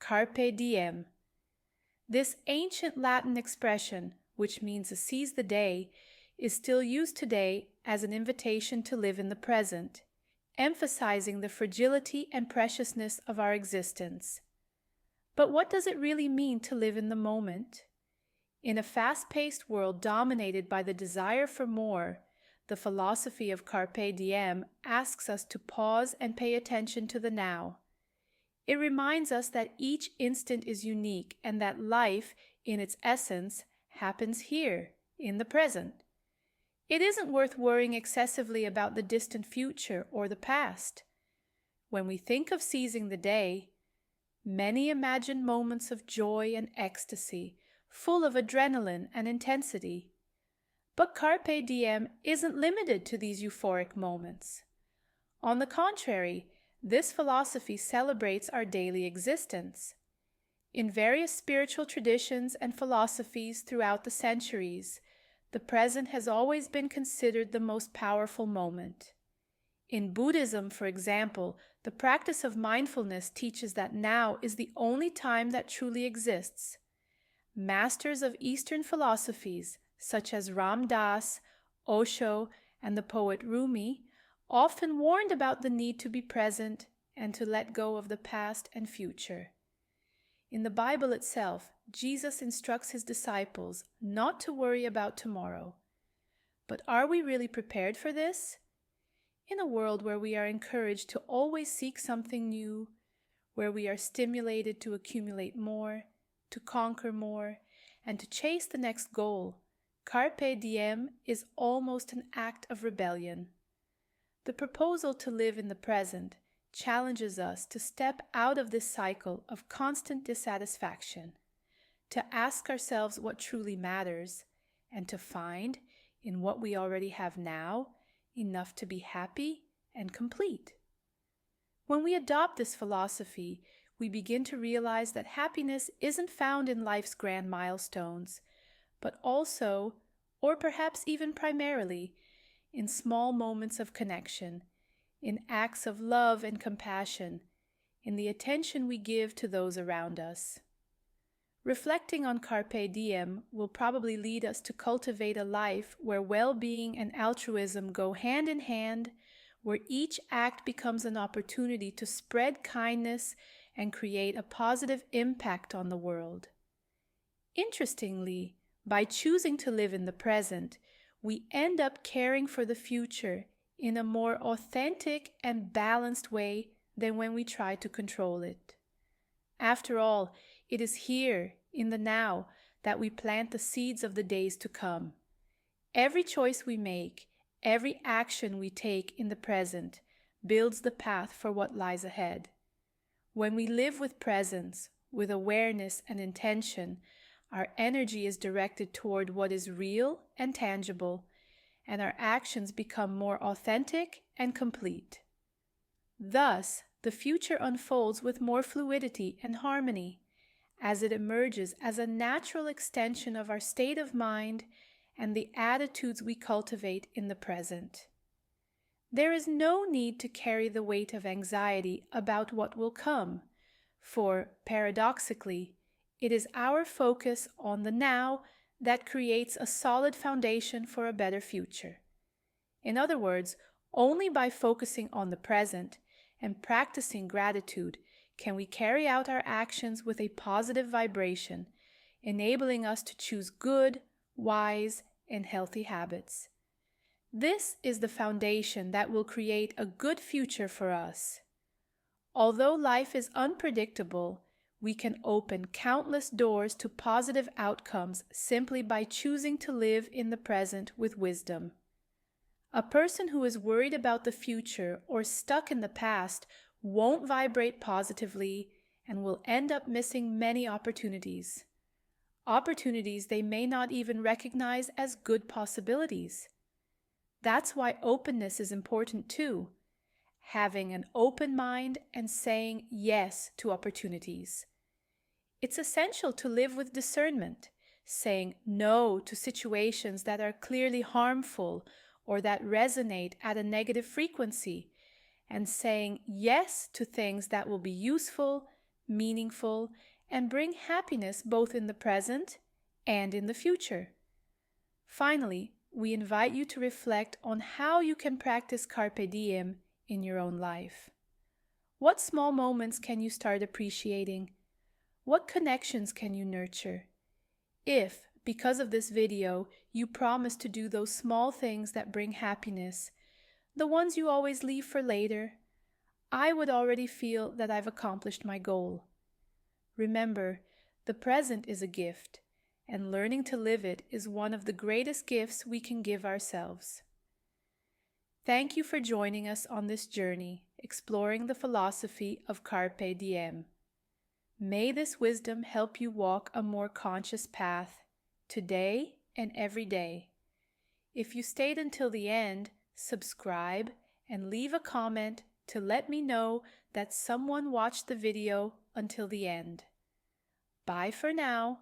Carpe Diem. This ancient Latin expression, which means to seize the day, is still used today as an invitation to live in the present, emphasizing the fragility and preciousness of our existence. But what does it really mean to live in the moment? In a fast-paced world dominated by the desire for more, the philosophy of Carpe Diem asks us to pause and pay attention to the now. It reminds us that each instant is unique and that life, in its essence, happens here, in the present. It isn't worth worrying excessively about the distant future or the past. When we think of seizing the day, many imagine moments of joy and ecstasy, full of adrenaline and intensity. But Carpe Diem isn't limited to these euphoric moments. On the contrary, this philosophy celebrates our daily existence. In various spiritual traditions and philosophies throughout the centuries, the present has always been considered the most powerful moment. In Buddhism, for example, the practice of mindfulness teaches that now is the only time that truly exists. Masters of Eastern philosophies, such as Ram Dass, Osho, and the poet Rumi, often warned about the need to be present and to let go of the past and future. In the Bible itself, Jesus instructs his disciples not to worry about tomorrow. But are we really prepared for this? In a world where we are encouraged to always seek something new, where we are stimulated to accumulate more, to conquer more, and to chase the next goal, Carpe Diem is almost an act of rebellion. The proposal to live in the present challenges us to step out of this cycle of constant dissatisfaction, to ask ourselves what truly matters, and to find, in what we already have now, enough to be happy and complete. When we adopt this philosophy, we begin to realize that happiness isn't found in life's grand milestones, but also, or perhaps even primarily, in small moments of connection, in acts of love and compassion, in the attention we give to those around us. Reflecting on Carpe Diem will probably lead us to cultivate a life where well-being and altruism go hand in hand, where each act becomes an opportunity to spread kindness and create a positive impact on the world. Interestingly, by choosing to live in the present, we end up caring for the future in a more authentic and balanced way than when we try to control it. After all, it is here, in the now, that we plant the seeds of the days to come. Every choice we make, every action we take in the present, builds the path for what lies ahead. When we live with presence, with awareness and intention, our energy is directed toward what is real and tangible, and our actions become more authentic and complete. Thus, the future unfolds with more fluidity and harmony, as it emerges as a natural extension of our state of mind and the attitudes we cultivate in the present. There is no need to carry the weight of anxiety about what will come, for, paradoxically, it is our focus on the now that creates a solid foundation for a better future. In other words, only by focusing on the present and practicing gratitude can we carry out our actions with a positive vibration, enabling us to choose good, wise, and healthy habits. This is the foundation that will create a good future for us. Although life is unpredictable, we can open countless doors to positive outcomes simply by choosing to live in the present with wisdom. A person who is worried about the future or stuck in the past won't vibrate positively and will end up missing many opportunities. Opportunities they may not even recognize as good possibilities. That's why openness is important too. Having an open mind and saying yes to opportunities. It's essential to live with discernment, saying no to situations that are clearly harmful or that resonate at a negative frequency, and saying yes to things that will be useful, meaningful, and bring happiness both in the present and in the future. Finally, we invite you to reflect on how you can practice Carpe Diem in your own life. What small moments can you start appreciating? What connections can you nurture? If, because of this video, you promise to do those small things that bring happiness, the ones you always leave for later, I would already feel that I've accomplished my goal. Remember, the present is a gift, and learning to live it is one of the greatest gifts we can give ourselves. Thank you for joining us on this journey, exploring the philosophy of Carpe Diem. May this wisdom help you walk a more conscious path, today and every day. If you stayed until the end, subscribe and leave a comment to let me know that someone watched the video until the end. Bye for now.